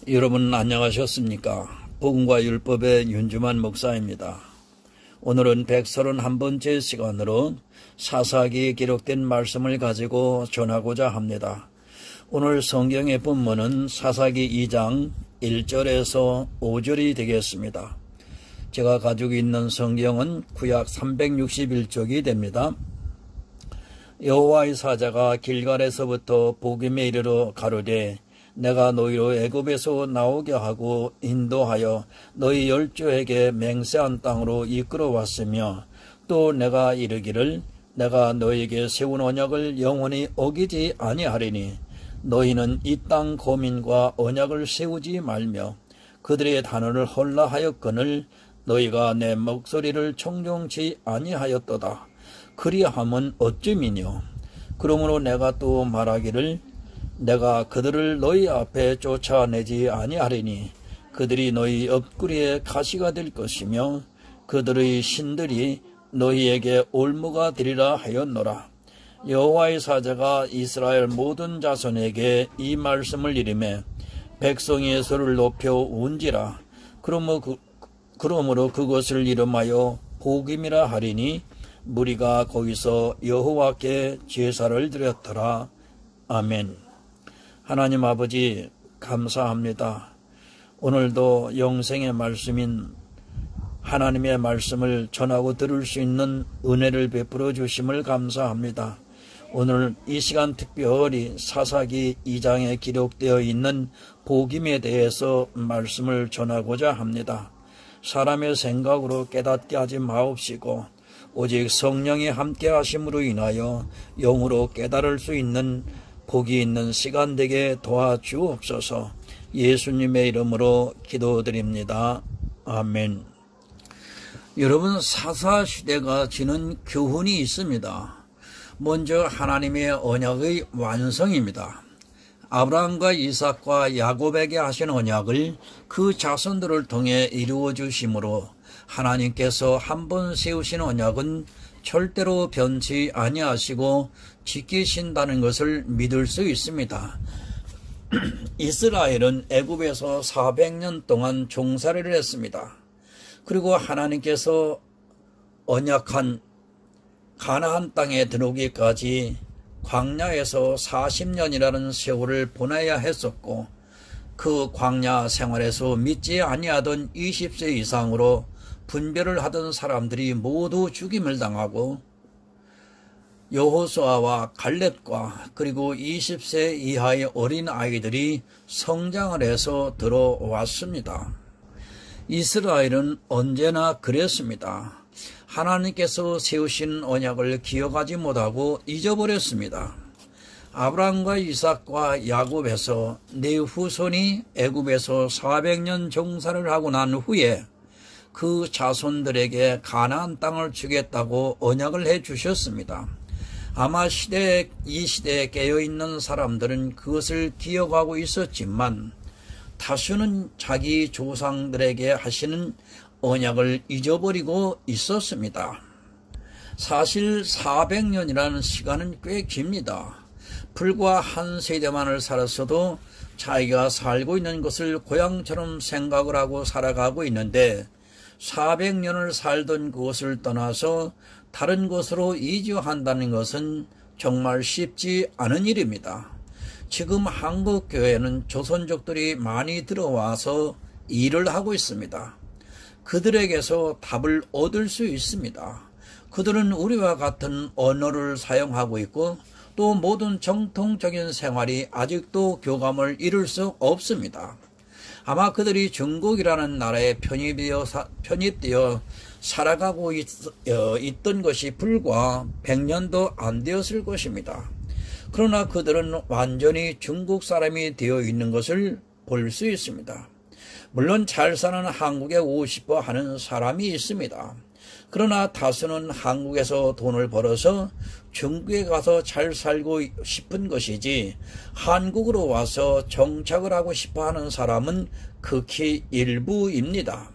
여러분 안녕하셨습니까? 복음과 율법의 윤주만 목사입니다. 오늘은 131번째 시간으로 사사기에 기록된 말씀을 가지고 전하고자 합니다. 오늘 성경의 본문은 사사기 2장 1절에서 5절이 되겠습니다. 제가 가지고 있는 성경은 구약 361쪽이 됩니다. 여호와의 사자가 길갈에서부터 보김에 이르러 가로되 내가 너희로 애굽에서 나오게 하고 인도하여 너희 열조에게 맹세한 땅으로 이끌어 왔으며 또 내가 이르기를 내가 너희에게 세운 언약을 영원히 어기지 아니하리니 너희는 이 땅 거민과 언약을 세우지 말며 그들의 단어를 헐라하였거늘 너희가 내 목소리를 청종치 아니하였도다. 그리함은 어찌미뇨. 그러므로 내가 또 말하기를 내가 그들을 너희 앞에 쫓아내지 아니하리니 그들이 너희 옆구리에 가시가 될 것이며 그들의 신들이 너희에게 올무가 되리라 하였노라. 여호와의 사자가 이스라엘 모든 자손에게 이 말씀을 이르매 백성의 소를 높여 운지라. 그러므로 그것을 이름하여 보김이라 하리니 무리가 거기서 여호와께 제사를 드렸더라. 아멘. 하나님 아버지 감사합니다. 오늘도 영생의 말씀인 하나님의 말씀을 전하고 들을 수 있는 은혜를 베풀어 주심을 감사합니다. 오늘 이 시간 특별히 사사기 2장에 기록되어 있는 보김에 대해서 말씀을 전하고자 합니다. 사람의 생각으로 깨닫게 하지 마옵시고 오직 성령이 함께 하심으로 인하여 영으로 깨달을 수 있는 복이 있는 시간 되게 도와주옵소서. 예수님의 이름으로 기도드립니다. 아멘. 여러분, 사사시대가 지는 교훈이 있습니다. 먼저 하나님의 언약의 완성입니다. 아브라함과 이삭과 야곱에게 하신 언약을 그 자손들을 통해 이루어 주심으로 하나님께서 한 번 세우신 언약은 절대로 변치 아니하시고 지키신다는 것을 믿을 수 있습니다. 이스라엘은 애굽에서 400년 동안 종살이를 했습니다. 그리고 하나님께서 언약한 가나안 땅에 들어오기까지 광야에서 40년이라는 세월을 보내야 했었고 그 광야 생활에서 믿지 아니하던 20세 이상으로 분별을 하던 사람들이 모두 죽임을 당하고 여호수아와 갈렙과 그리고 20세 이하의 어린 아이들이 성장을 해서 들어왔습니다. 이스라엘은 언제나 그랬습니다. 하나님께서 세우신 언약을 기억하지 못하고 잊어버렸습니다. 아브라함과 이삭과 야곱에서 네 후손이 애굽에서 400년 종살이를 하고 난 후에 그 자손들에게 가나안 땅을 주겠다고 언약을 해 주셨습니다. 아마 이 시대에 깨어있는 사람들은 그것을 기억하고 있었지만 다수는 자기 조상들에게 하시는 언약을 잊어버리고 있었습니다. 사실 400년이라는 시간은 꽤 깁니다. 불과 한 세대만을 살았어도 자기가 살고 있는 것을 고향처럼 생각을 하고 살아가고 있는데 400년을 살던 그곳을 떠나서 다른 곳으로 이주한다는 것은 정말 쉽지 않은 일입니다. 지금 한국 교회는 조선족들이 많이 들어와서 일을 하고 있습니다. 그들에게서 답을 얻을 수 있습니다. 그들은 우리와 같은 언어를 사용하고 있고 또 모든 정통적인 생활이 아직도 교감을 이룰 수 없습니다. 아마 그들이 중국이라는 나라에 편입되어 살아가고 있던 것이 불과 100년도 안 되었을 것입니다. 그러나 그들은 완전히 중국 사람이 되어 있는 것을 볼 수 있습니다. 물론 잘 사는 한국에 오고 싶어 하는 사람이 있습니다. 그러나 다수는 한국에서 돈을 벌어서 중국에 가서 잘 살고 싶은 것이지 한국으로 와서 정착을 하고 싶어 하는 사람은 극히 일부입니다.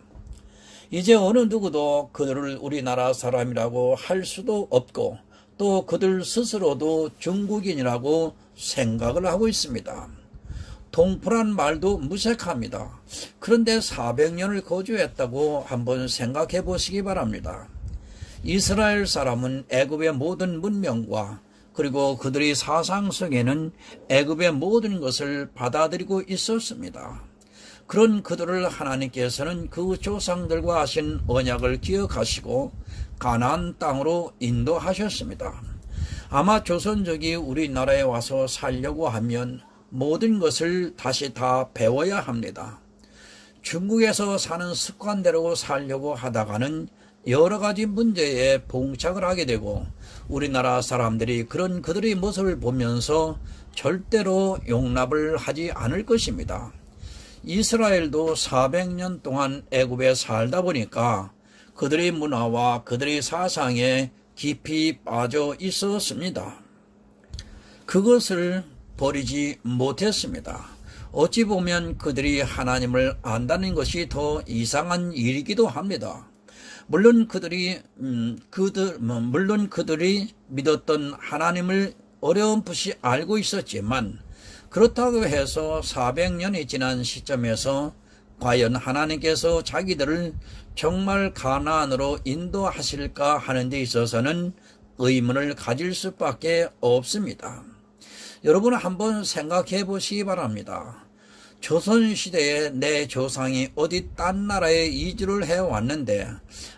이제 어느 누구도 그들을 우리나라 사람이라고 할 수도 없고 또 그들 스스로도 중국인이라고 생각을 하고 있습니다. 동포란 말도 무색합니다. 그런데 400년을 거주했다고 한번 생각해 보시기 바랍니다. 이스라엘 사람은 애굽의 모든 문명과 그리고 그들의 사상 속에는 애굽의 모든 것을 받아들이고 있었습니다. 그런 그들을 하나님께서는 그 조상들과 하신 언약을 기억하시고 가나안 땅으로 인도하셨습니다. 아마 조선족이 우리나라에 와서 살려고 하면 모든 것을 다시 다 배워야 합니다. 중국에서 사는 습관대로 살려고 하다가는 여러 가지 문제에 봉착을 하게 되고 우리나라 사람들이 그런 그들의 모습을 보면서 절대로 용납을 하지 않을 것입니다. 이스라엘도 400년 동안 애굽에 살다 보니까 그들의 문화와 그들의 사상에 깊이 빠져 있었습니다. 그것을 버리지 못했습니다. 어찌 보면 그들이 하나님을 안다는 것이 더 이상한 일이기도 합니다. 물론 그들이 믿었던 하나님을 어렴풋이 알고 있었지만 그렇다고 해서 400년이 지난 시점에서 과연 하나님께서 자기들을 정말 가나안으로 인도하실까 하는 데 있어서는 의문을 가질 수밖에 없습니다. 여러분 한번 생각해 보시기 바랍니다. 조선시대에 내 조상이 어디 딴 나라에 이주를 해왔는데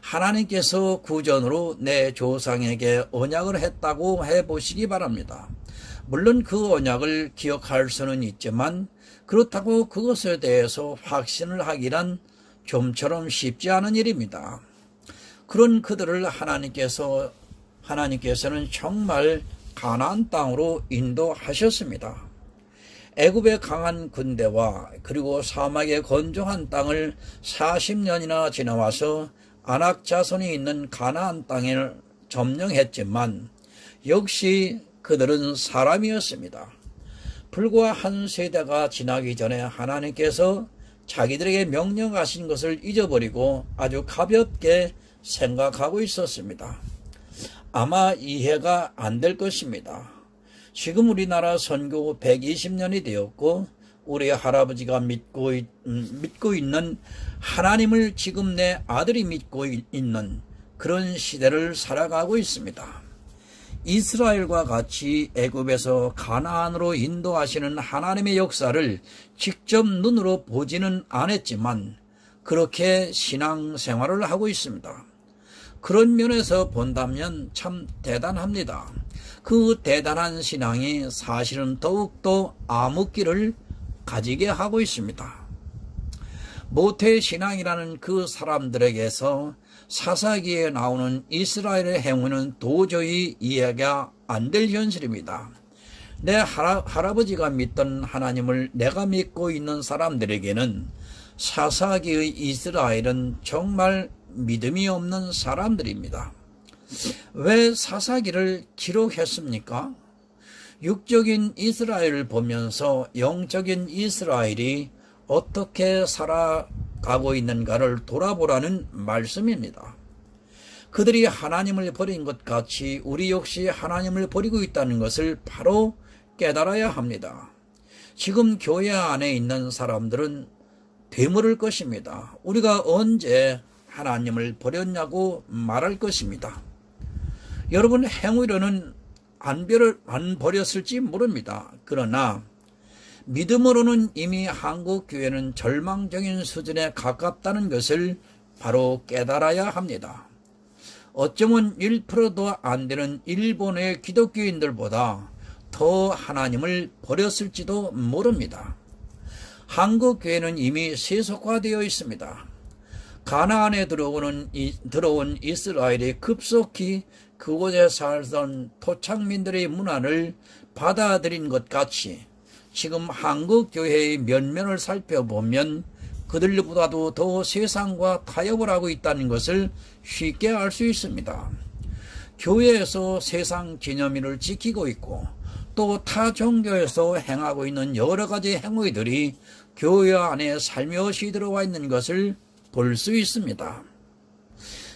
하나님께서 구전으로 내 조상에게 언약을 했다고 해보시기 바랍니다. 물론 그 언약을 기억할 수는 있지만 그렇다고 그것에 대해서 확신을 하기란 좀처럼 쉽지 않은 일입니다. 그런 그들을 하나님께서는 정말 가나안 땅으로 인도하셨습니다. 애굽의 강한 군대와 그리고 사막의 건조한 땅을 40년이나 지나와서 아낙 자손이 있는 가나안 땅에 점령했지만 역시 그들은 사람이었습니다. 불과 한 세대가 지나기 전에 하나님께서 자기들에게 명령하신 것을 잊어버리고 아주 가볍게 생각하고 있었습니다. 아마 이해가 안 될 것입니다. 지금 우리나라 선교 120년이 되었고 우리 할아버지가 믿고 있는 하나님을 지금 내 아들이 믿고 있는 그런 시대를 살아가고 있습니다. 이스라엘과 같이 애굽에서 가나안으로 인도하시는 하나님의 역사를 직접 눈으로 보지는 않았지만 그렇게 신앙생활을 하고 있습니다. 그런 면에서 본다면 참 대단합니다. 그 대단한 신앙이 사실은 더욱더 암흑기를 가지게 하고 있습니다. 모태신앙이라는 그 사람들에게서 사사기에 나오는 이스라엘의 행위는 도저히 이해가 안 될 현실입니다. 내 할아버지가 믿던 하나님을 내가 믿고 있는 사람들에게는 사사기의 이스라엘은 정말 믿음이 없는 사람들입니다. 왜 사사기를 기록했습니까? 육적인 이스라엘을 보면서 영적인 이스라엘이 어떻게 살아가고 있는가를 돌아보라는 말씀입니다. 그들이 하나님을 버린 것 같이 우리 역시 하나님을 버리고 있다는 것을 바로 깨달아야 합니다. 지금 교회 안에 있는 사람들은 되물을 것입니다. 우리가 언제 하나님을 버렸냐고 말할 것입니다. 여러분 행위로는 안 버렸을지 모릅니다. 그러나 믿음으로는 이미 한국 교회는 절망적인 수준에 가깝다는 것을 바로 깨달아야 합니다. 어쩌면 1%도 안 되는 일본의 기독교인들보다 더 하나님을 버렸을지도 모릅니다. 한국 교회는 이미 세속화되어 있습니다. 가나안에 들어온 이스라엘이 급속히 그곳에 살던 토착민들의 문화를 받아들인 것 같이 지금 한국 교회의 면면을 살펴보면 그들보다도 더 세상과 타협을 하고 있다는 것을 쉽게 알 수 있습니다. 교회에서 세상 기념일을 지키고 있고 또 타 종교에서 행하고 있는 여러 가지 행위들이 교회 안에 살며시 들어와 있는 것을 볼 수 있습니다.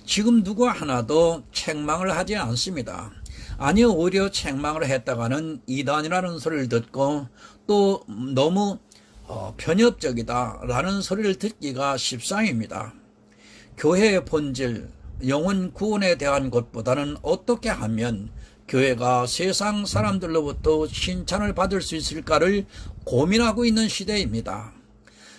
지금 누구 하나도 책망을 하지 않습니다. 아니요, 오히려 책망을 했다가는 이단이라는 소리를 듣고 또 너무 편협적이다라는 소리를 듣기가 십상입니다. 교회의 본질, 영혼 구원에 대한 것보다는 어떻게 하면 교회가 세상 사람들로부터 칭찬을 받을 수 있을까를 고민하고 있는 시대입니다.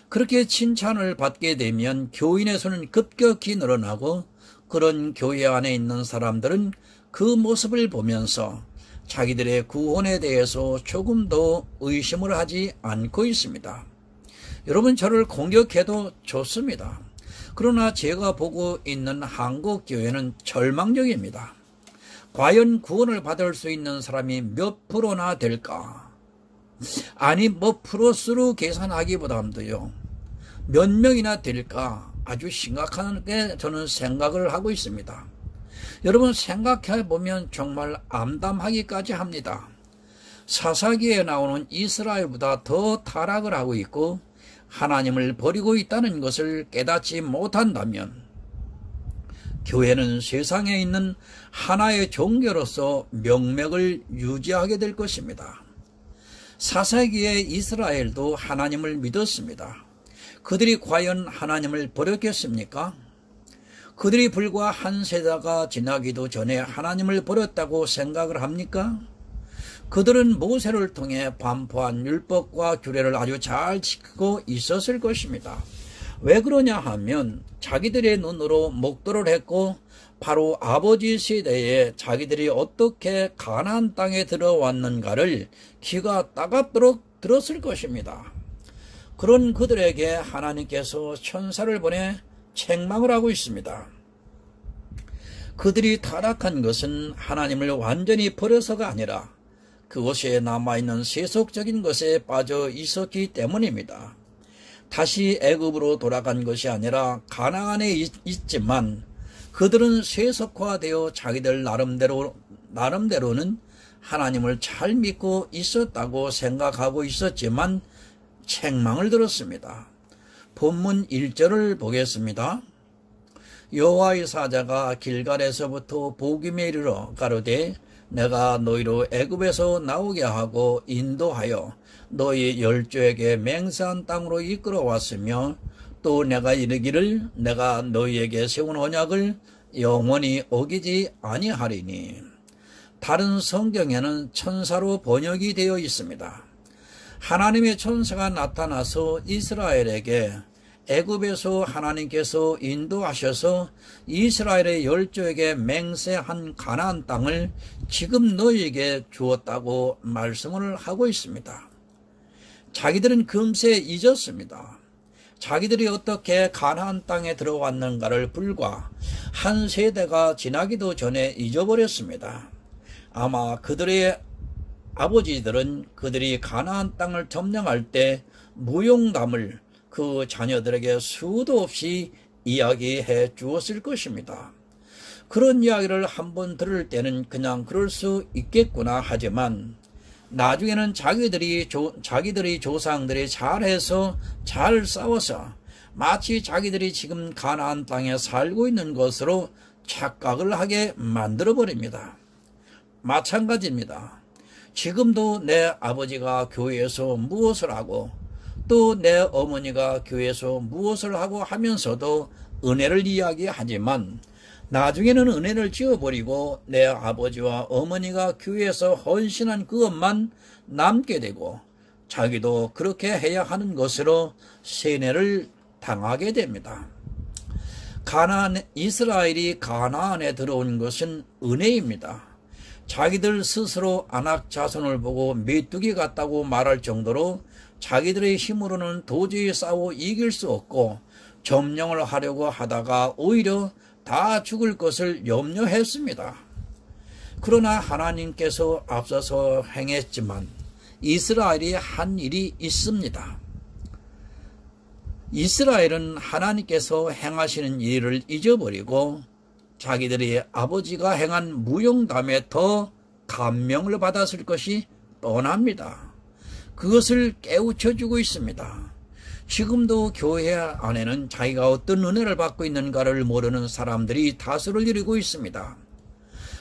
그렇게 칭찬을 받게 되면 교인의 수는 급격히 늘어나고 그런 교회 안에 있는 사람들은 그 모습을 보면서 자기들의 구원에 대해서 조금 더 의심을 하지 않고 있습니다. 여러분, 저를 공격해도 좋습니다. 그러나 제가 보고 있는 한국 교회는 절망적입니다. 과연 구원을 받을 수 있는 사람이 몇 프로나 될까? 아니, 뭐 프로수로 계산하기보다도요, 몇 명이나 될까? 아주 심각하게 저는 생각을 하고 있습니다. 여러분, 생각해 보면 정말 암담하기까지 합니다. 사사기에 나오는 이스라엘보다 더 타락을 하고 있고 하나님을 버리고 있다는 것을 깨닫지 못한다면 교회는 세상에 있는 하나의 종교로서 명맥을 유지하게 될 것입니다. 사사기의 이스라엘도 하나님을 믿었습니다. 그들이 과연 하나님을 버렸겠습니까? 그들이 불과 한 세대가 지나기도 전에 하나님을 버렸다고 생각을 합니까? 그들은 모세를 통해 반포한 율법과 규례를 아주 잘 지키고 있었을 것입니다. 왜 그러냐 하면 자기들의 눈으로 목도를 했고 바로 아버지 세대에 자기들이 어떻게 가나안 땅에 들어왔는가를 귀가 따갑도록 들었을 것입니다. 그런 그들에게 하나님께서 천사를 보내 책망을 하고 있습니다. 그들이 타락한 것은 하나님을 완전히 버려서가 아니라 그곳에 남아있는 세속적인 것에 빠져 있었기 때문입니다. 다시 애굽으로 돌아간 것이 아니라 가나안에 있지만 그들은 세속화되어 자기들 나름대로는 하나님을 잘 믿고 있었다고 생각하고 있었지만 책망을 들었습니다. 본문 1절을 보겠습니다. 여호와의 사자가 길갈에서부터 보김에 이르러 가로되 내가 너희로 애굽에서 나오게 하고 인도하여 너희 열조에게 맹세한 땅으로 이끌어왔으며 또 내가 이르기를 내가 너희에게 세운 언약을 영원히 어기지 아니하리니. 다른 성경에는 천사로 번역이 되어 있습니다. 하나님의 천사가 나타나서 이스라엘에게 애굽에서 하나님께서 인도하셔서 이스라엘의 열조에게 맹세한 가나안 땅을 지금 너희에게 주었다고 말씀을 하고 있습니다. 자기들은 금세 잊었습니다. 자기들이 어떻게 가나안 땅에 들어왔는가를 불과 한 세대가 지나기도 전에 잊어버렸습니다. 아마 그들의 아버지들은 그들이 가나안 땅을 점령할 때 무용담을 그 자녀들에게 수도 없이 이야기해 주었을 것입니다. 그런 이야기를 한번 들을 때는 그냥 그럴 수 있겠구나 하지만 나중에는 자기들이 조상들이 잘해서 잘 싸워서 마치 자기들이 지금 가나안 땅에 살고 있는 것으로 착각을 하게 만들어버립니다. 마찬가지입니다. 지금도 내 아버지가 교회에서 무엇을 하고 또 내 어머니가 교회에서 무엇을 하고 하면서도 은혜를 이야기하지만 나중에는 은혜를 지워버리고 내 아버지와 어머니가 교회에서 헌신한 그것만 남게 되고 자기도 그렇게 해야 하는 것으로 세뇌를 당하게 됩니다. 이스라엘이 가나안에 들어온 것은 은혜입니다. 자기들 스스로 아낙 자손을 보고 메뚜기 같다고 말할 정도로 자기들의 힘으로는 도저히 싸워 이길 수 없고 점령을 하려고 하다가 오히려 다 죽을 것을 염려했습니다. 그러나 하나님께서 앞서서 행했지만 이스라엘이 한 일이 있습니다. 이스라엘은 하나님께서 행하시는 일을 잊어버리고 자기들의 아버지가 행한 무용담에 더 감명을 받았을 것이 뻔합니다. 그것을 깨우쳐주고 있습니다. 지금도 교회 안에는 자기가 어떤 은혜를 받고 있는가를 모르는 사람들이 다수를 이루고 있습니다.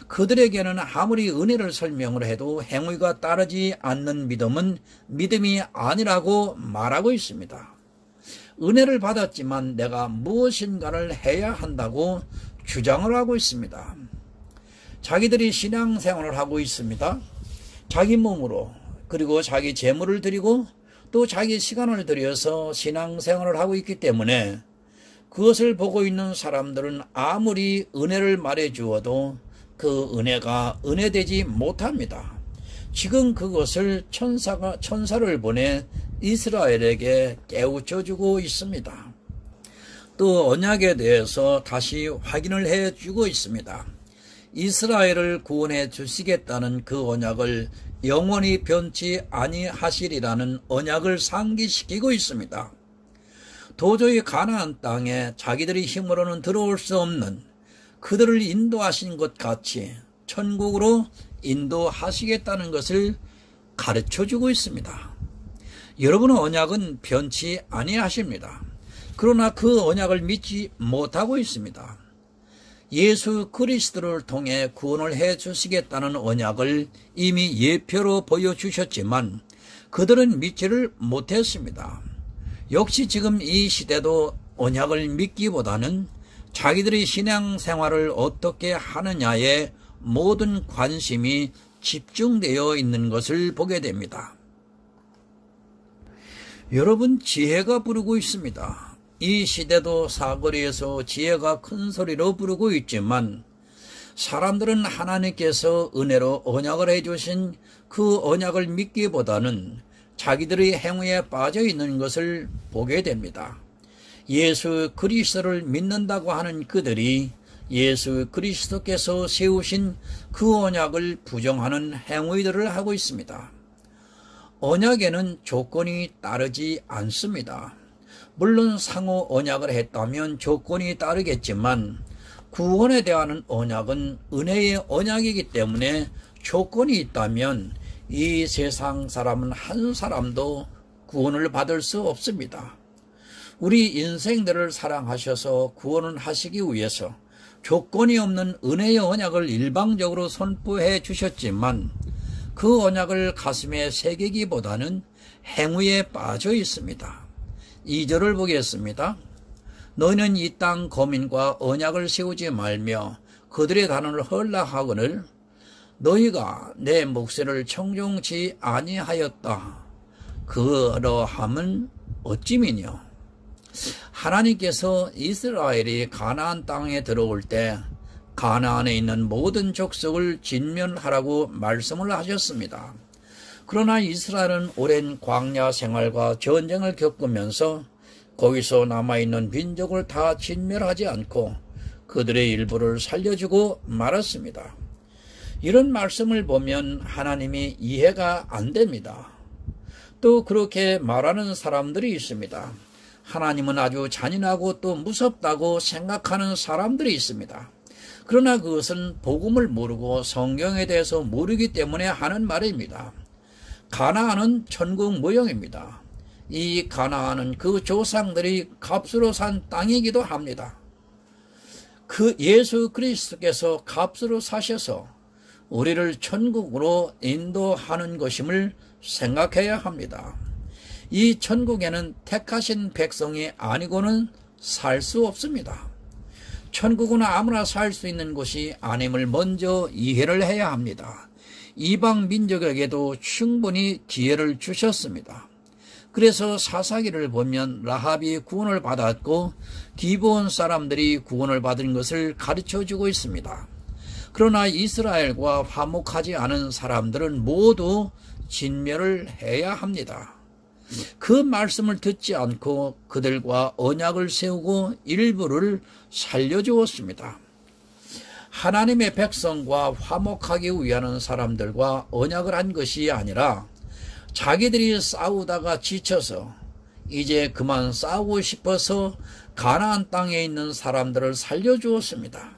그들에게는 아무리 은혜를 설명을 해도 행위가 따르지 않는 믿음은 믿음이 아니라고 말하고 있습니다. 은혜를 받았지만 내가 무엇인가를 해야 한다고 주장을 하고 있습니다. 자기들이 신앙생활을 하고 있습니다. 자기 몸으로, 그리고 자기 재물을 드리고 또 자기 시간을 들여서 신앙생활을 하고 있기 때문에 그것을 보고 있는 사람들은 아무리 은혜를 말해 주어도 그 은혜가 은혜되지 못합니다. 지금 그것을 천사를 보내 이스라엘에게 깨우쳐 주고 있습니다. 또 언약에 대해서 다시 확인을 해 주고 있습니다. 이스라엘을 구원해 주시겠다는 그 언약을 영원히 변치 아니하시리라는 언약을 상기시키고 있습니다. 도저히 가나안 땅에 자기들의 힘으로는 들어올 수 없는 그들을 인도하신 것 같이 천국으로 인도하시겠다는 것을 가르쳐주고 있습니다. 여러분의 언약은 변치 아니하십니다. 그러나 그 언약을 믿지 못하고 있습니다. 예수 그리스도를 통해 구원을 해 주시겠다는 언약을 이미 예표로 보여주셨지만 그들은 믿지를 못했습니다. 역시 지금 이 시대도 언약을 믿기보다는 자기들의 신앙생활을 어떻게 하느냐에 모든 관심이 집중되어 있는 것을 보게 됩니다. 여러분, 지혜가 부르고 있습니다. 이 시대도 사거리에서 지혜가 큰 소리로 부르고 있지만 사람들은 하나님께서 은혜로 언약을 해주신 그 언약을 믿기보다는 자기들의 행위에 빠져 있는 것을 보게 됩니다. 예수 그리스도를 믿는다고 하는 그들이 예수 그리스도께서 세우신 그 언약을 부정하는 행위들을 하고 있습니다. 언약에는 조건이 따르지 않습니다. 물론 상호 언약을 했다면 조건이 따르겠지만 구원에 대한 언약은 은혜의 언약이기 때문에 조건이 있다면 이 세상 사람은 한 사람도 구원을 받을 수 없습니다. 우리 인생들을 사랑하셔서 구원을 하시기 위해서 조건이 없는 은혜의 언약을 일방적으로 선포해 주셨지만 그 언약을 가슴에 새기기보다는 행위에 빠져 있습니다. 2절을 보겠습니다. 너희는 이 땅 거민과 언약을 세우지 말며 그들의 단언을 헐락하거늘 너희가 내 몫을 청종치 아니하였다. 그러함은 어찌미뇨. 하나님께서 이스라엘이 가나안 땅에 들어올 때 가나안에 있는 모든 족속을 진멸하라고 말씀을 하셨습니다. 그러나 이스라엘은 오랜 광야 생활과 전쟁을 겪으면서 거기서 남아있는 민족을 다 진멸하지 않고 그들의 일부를 살려주고 말았습니다. 이런 말씀을 보면 하나님이 이해가 안 됩니다. 또 그렇게 말하는 사람들이 있습니다. 하나님은 아주 잔인하고 또 무섭다고 생각하는 사람들이 있습니다. 그러나 그것은 복음을 모르고 성경에 대해서 모르기 때문에 하는 말입니다. 가나안은 천국 모형입니다. 이 가나안은 그 조상들이 값으로 산 땅이기도 합니다. 그 예수 그리스도께서 값으로 사셔서 우리를 천국으로 인도하는 것임을 생각해야 합니다. 이 천국에는 택하신 백성이 아니고는 살 수 없습니다. 천국은 아무나 살 수 있는 곳이 아님을 먼저 이해를 해야 합니다. 이방 민족에게도 충분히 기회를 주셨습니다. 그래서 사사기를 보면 라합이 구원을 받았고 기브온 사람들이 구원을 받은 것을 가르쳐주고 있습니다. 그러나 이스라엘과 화목하지 않은 사람들은 모두 진멸을 해야 합니다. 그 말씀을 듣지 않고 그들과 언약을 세우고 일부를 살려주었습니다. 하나님의 백성과 화목하기 위한 사람들과 언약을 한 것이 아니라 자기들이 싸우다가 지쳐서 이제 그만 싸우고 싶어서 가나안 땅에 있는 사람들을 살려주었습니다.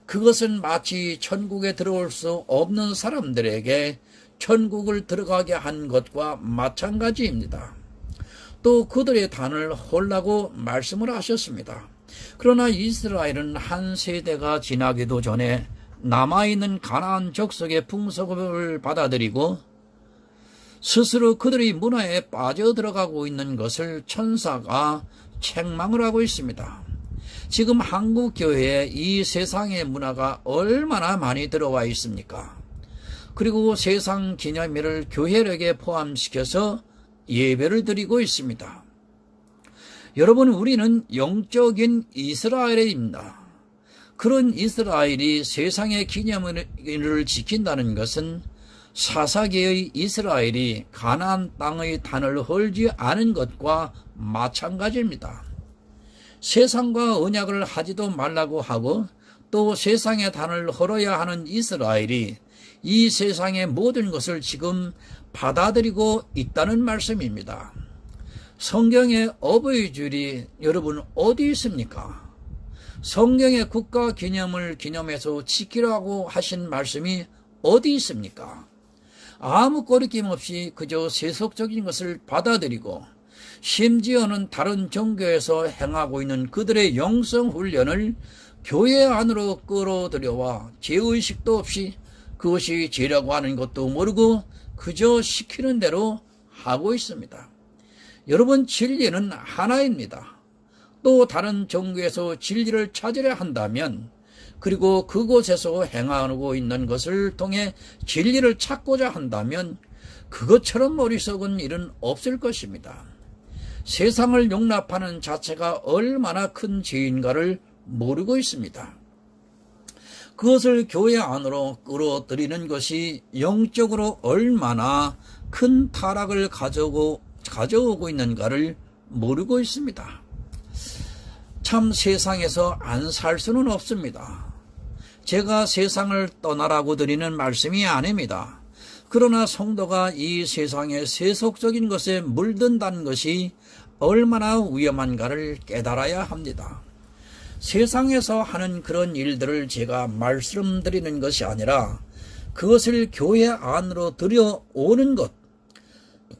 그것은 마치 천국에 들어올 수 없는 사람들에게 천국을 들어가게 한 것과 마찬가지입니다. 또 그들의 단을 홀라고 말씀을 하셨습니다. 그러나 이스라엘은 한 세대가 지나기도 전에 남아있는 가나안 족속의 풍속을 받아들이고 스스로 그들의 문화에 빠져들어가고 있는 것을 천사가 책망을 하고 있습니다. 지금 한국 교회에 이 세상의 문화가 얼마나 많이 들어와 있습니까? 그리고 세상 기념일을 교회력에 포함시켜서 예배를 드리고 있습니다. 여러분, 우리는 영적인 이스라엘입니다. 그런 이스라엘이 세상의 기념일을 지킨다는 것은 사사기의 이스라엘이 가나안 땅의 단을 헐지 않은 것과 마찬가지입니다. 세상과 언약을 하지도 말라고 하고 또 세상의 단을 헐어야 하는 이스라엘이 이 세상의 모든 것을 지금 받아들이고 있다는 말씀입니다. 성경의 어버이주일이 여러분 어디 있습니까? 성경의 국가 기념을 기념해서 지키라고 하신 말씀이 어디 있습니까? 아무 거리낌 없이 그저 세속적인 것을 받아들이고 심지어는 다른 종교에서 행하고 있는 그들의 영성 훈련을 교회 안으로 끌어들여와 죄의식도 없이 그것이 죄라고 하는 것도 모르고 그저 시키는 대로 하고 있습니다. 여러분, 진리는 하나입니다. 또 다른 종교에서 진리를 찾으려 한다면 그리고 그곳에서 행하고 있는 것을 통해 진리를 찾고자 한다면 그것처럼 어리석은 일은 없을 것입니다. 세상을 용납하는 자체가 얼마나 큰 죄인가를 모르고 있습니다. 그것을 교회 안으로 끌어들이는 것이 영적으로 얼마나 큰 타락을 가져오고 있는가를 모르고 있습니다. 참 세상에서 안 살 수는 없습니다. 제가 세상을 떠나라고 드리는 말씀이 아닙니다. 그러나 성도가 이 세상의 세속적인 것에 물든다는 것이 얼마나 위험한가를 깨달아야 합니다. 세상에서 하는 그런 일들을 제가 말씀드리는 것이 아니라 그것을 교회 안으로 들여오는 것,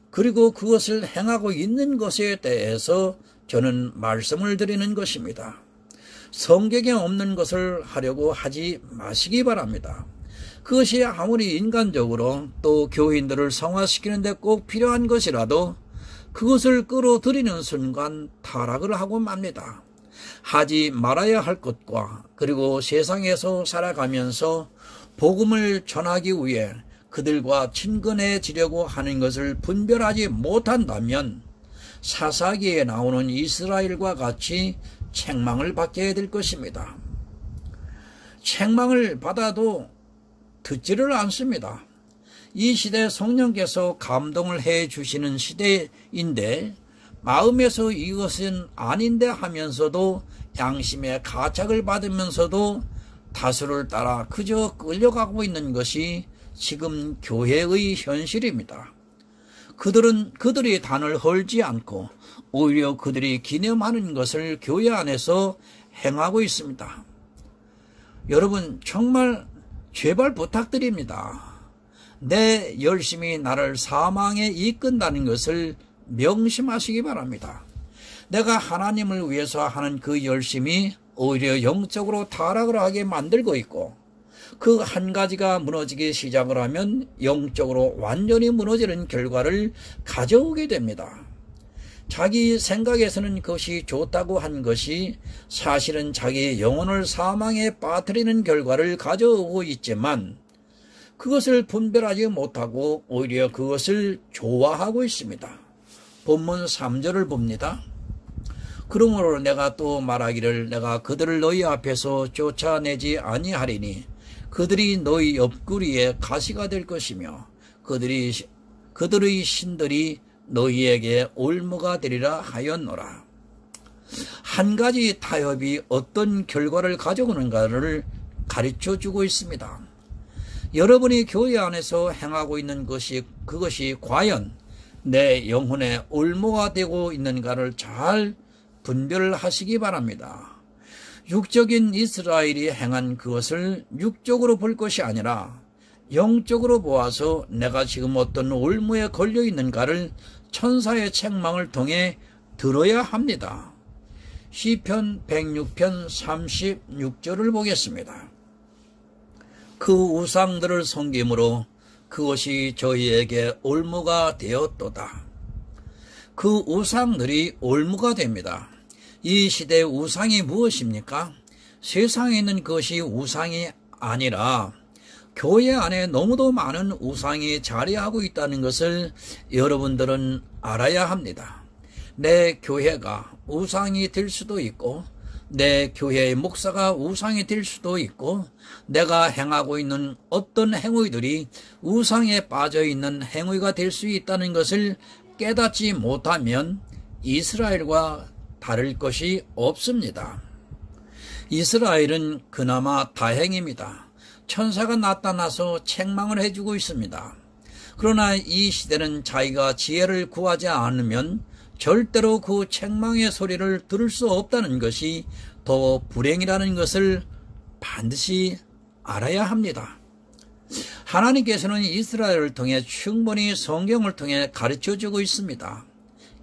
그리고 그것을 행하고 있는 것에 대해서 저는 말씀을 드리는 것입니다. 성경에 없는 것을 하려고 하지 마시기 바랍니다. 그것이 아무리 인간적으로 또 교인들을 성화시키는 데 꼭 필요한 것이라도 그것을 끌어들이는 순간 타락을 하고 맙니다. 하지 말아야 할 것과 그리고 세상에서 살아가면서 복음을 전하기 위해 그들과 친근해지려고 하는 것을 분별하지 못한다면 사사기에 나오는 이스라엘과 같이 책망을 받게 될 것입니다. 책망을 받아도 듣지를 않습니다. 이 시대 성령께서 감동을 해 주시는 시대인데 마음에서 이것은 아닌데 하면서도 양심의 가책을 받으면서도 다수를 따라 그저 끌려가고 있는 것이 지금 교회의 현실입니다. 그들이 단을 헐지 않고 오히려 그들이 기념하는 것을 교회 안에서 행하고 있습니다. 여러분, 정말 제발 부탁드립니다. 내 열심이 나를 사망에 이끈다는 것을 명심하시기 바랍니다. 내가 하나님을 위해서 하는 그 열심이 오히려 영적으로 타락을 하게 만들고 있고 그 한 가지가 무너지기 시작을 하면 영적으로 완전히 무너지는 결과를 가져오게 됩니다. 자기 생각에서는 그것이 좋다고 한 것이 사실은 자기 영혼을 사망에 빠뜨리는 결과를 가져오고 있지만 그것을 분별하지 못하고 오히려 그것을 좋아하고 있습니다. 본문 3절을 봅니다. 그러므로 내가 또 말하기를 내가 그들을 너희 앞에서 쫓아내지 아니하리니 그들이 너희 옆구리에 가시가 될 것이며 그들의 신들이 너희에게 올무가 되리라 하였노라. 한 가지 타협이 어떤 결과를 가져오는가를 가르쳐주고 있습니다. 여러분이 교회 안에서 행하고 있는 그것이 과연 내 영혼의 올무가 되고 있는가를 잘 분별하시기 바랍니다. 육적인 이스라엘이 행한 그것을 육적으로 볼 것이 아니라 영적으로 보아서 내가 지금 어떤 올무에 걸려 있는가를 천사의 책망을 통해 들어야 합니다. 시편 106편 36절을 보겠습니다. 그 우상들을 섬김으로 그것이 저희에게 올무가 되었도다. 그 우상들이 올무가 됩니다. 이 시대의 우상이 무엇입니까? 세상에 있는 것이 우상이 아니라 교회 안에 너무도 많은 우상이 자리하고 있다는 것을 여러분들은 알아야 합니다. 내 교회가 우상이 될 수도 있고, 내 교회의 목사가 우상이 될 수도 있고, 내가 행하고 있는 어떤 행위들이 우상에 빠져있는 행위가 될 수 있다는 것을 깨닫지 못하면 이스라엘과 다를 것이 없습니다. 이스라엘은 그나마 다행입니다. 천사가 나타나서 책망을 해주고 있습니다. 그러나 이 시대는 자기가 지혜를 구하지 않으면 절대로 그 책망의 소리를 들을 수 없다는 것이 더 불행이라는 것을 반드시 알아야 합니다. 하나님께서는 이스라엘을 통해 충분히 성경을 통해 가르쳐주고 있습니다.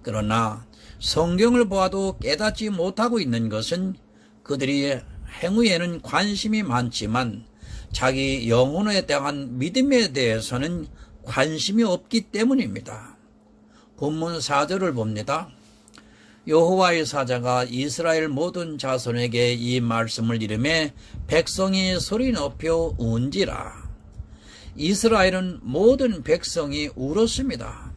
그러나 성경을 보아도 깨닫지 못하고 있는 것은 그들이 행위에는 관심이 많지만 자기 영혼에 대한 믿음에 대해서는 관심이 없기 때문입니다. 본문 4절을 봅니다. 여호와의 사자가 이스라엘 모든 자손에게 이 말씀을 이르매 백성이 소리 높여 운지라. 이스라엘은 모든 백성이 울었습니다.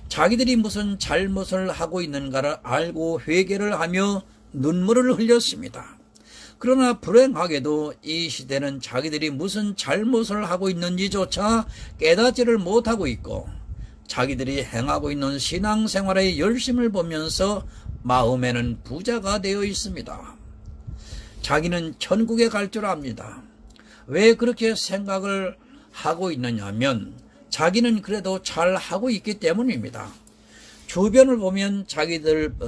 자기들이 무슨 잘못을 하고 있는가를 알고 회개를 하며 눈물을 흘렸습니다. 그러나 불행하게도 이 시대는 자기들이 무슨 잘못을 하고 있는지조차 깨닫지를 못하고 있고, 자기들이 행하고 있는 신앙생활의 열심을 보면서 마음에는 부자가 되어 있습니다. 자기는 천국에 갈 줄 압니다. 왜 그렇게 생각을 하고 있느냐면 자기는 그래도 잘 하고 있기 때문입니다. 주변을 보면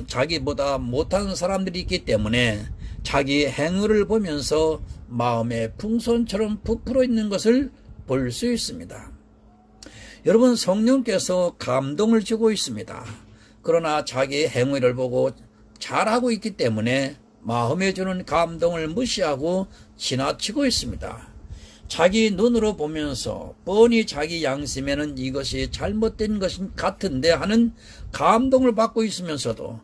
자기보다 못하는 사람들이 있기 때문에 자기 행위를 보면서 마음에 풍선처럼 부풀어 있는 것을 볼 수 있습니다. 여러분, 성령께서 감동을 주고 있습니다. 그러나 자기 행위를 보고 잘하고 있기 때문에 마음에 주는 감동을 무시하고 지나치고 있습니다. 자기 눈으로 보면서 뻔히 자기 양심에는 이것이 잘못된 것 같은데 하는 감동을 받고 있으면서도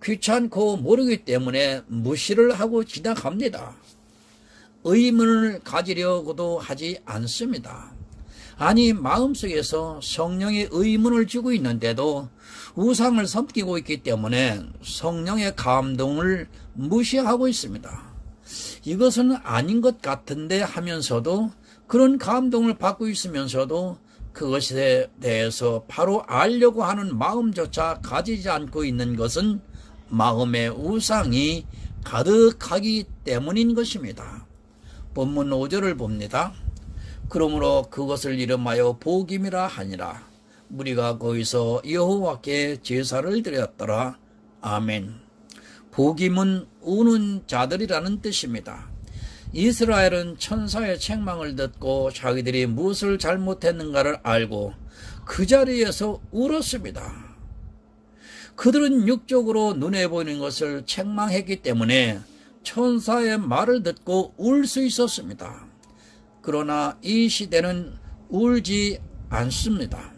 귀찮고 모르기 때문에 무시를 하고 지나갑니다. 의문을 가지려고도 하지 않습니다. 아니, 마음속에서 성령의 의문을 주고 있는데도 우상을 섬기고 있기 때문에 성령의 감동을 무시하고 있습니다. 이것은 아닌 것 같은데 하면서도, 그런 감동을 받고 있으면서도 그것에 대해서 바로 알려고 하는 마음조차 가지지 않고 있는 것은 마음의 우상이 가득하기 때문인 것입니다. 본문 5절을 봅니다. 그러므로 그것을 이름하여 복임이라 하니라. 무리가 거기서 여호와께 제사를 드렸더라. 아멘. 복임은 우는 자들이라는 뜻입니다. 이스라엘은 천사의 책망을 듣고 자기들이 무엇을 잘못했는가를 알고 그 자리에서 울었습니다. 그들은 육적으로 눈에 보이는 것을 책망했기 때문에 천사의 말을 듣고 울 수 있었습니다. 그러나 이 시대는 울지 않습니다.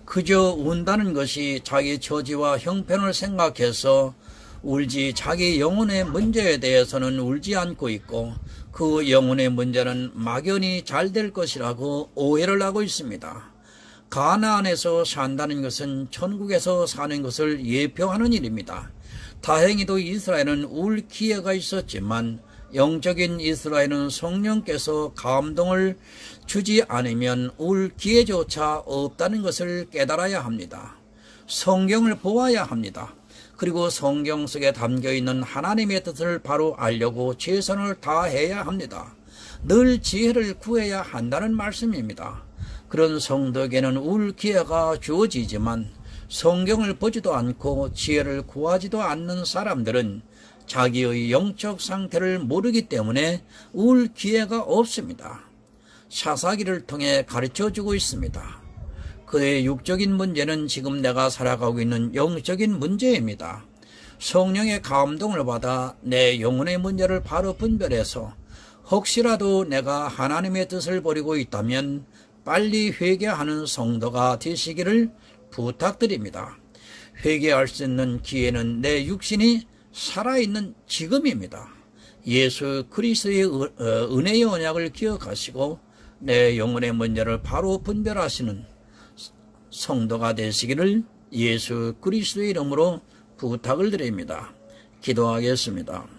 그저 운다는 것이 자기 처지와 형편을 생각해서 울지, 자기 영혼의 문제에 대해서는 울지 않고 있고, 그 영혼의 문제는 막연히 잘 될 것이라고 오해를 하고 있습니다. 가나안에서 산다는 것은 천국에서 사는 것을 예표하는 일입니다. 다행히도 이스라엘은 울 기회가 있었지만 영적인 이스라엘은 성령께서 감동을 주지 않으면 울 기회조차 없다는 것을 깨달아야 합니다. 성경을 보아야 합니다. 그리고 성경 속에 담겨있는 하나님의 뜻을 바로 알려고 최선을 다해야 합니다. 늘 지혜를 구해야 한다는 말씀입니다. 그런 성도에게는 울 기회가 주어지지만 성경을 보지도 않고 지혜를 구하지도 않는 사람들은 자기의 영적 상태를 모르기 때문에 울 기회가 없습니다. 사사기를 통해 가르쳐주고 있습니다. 그의 육적인 문제는 지금 내가 살아가고 있는 영적인 문제입니다. 성령의 감동을 받아 내 영혼의 문제를 바로 분별해서 혹시라도 내가 하나님의 뜻을 버리고 있다면 빨리 회개하는 성도가 되시기를 부탁드립니다. 회개할 수 있는 기회는 내 육신이 살아있는 지금입니다. 예수 그리스도의 은혜의 언약을 기억하시고 내 영혼의 문제를 바로 분별하시는 성도가 되시기를 예수 그리스도의 이름으로 부탁을 드립니다. 기도하겠습니다.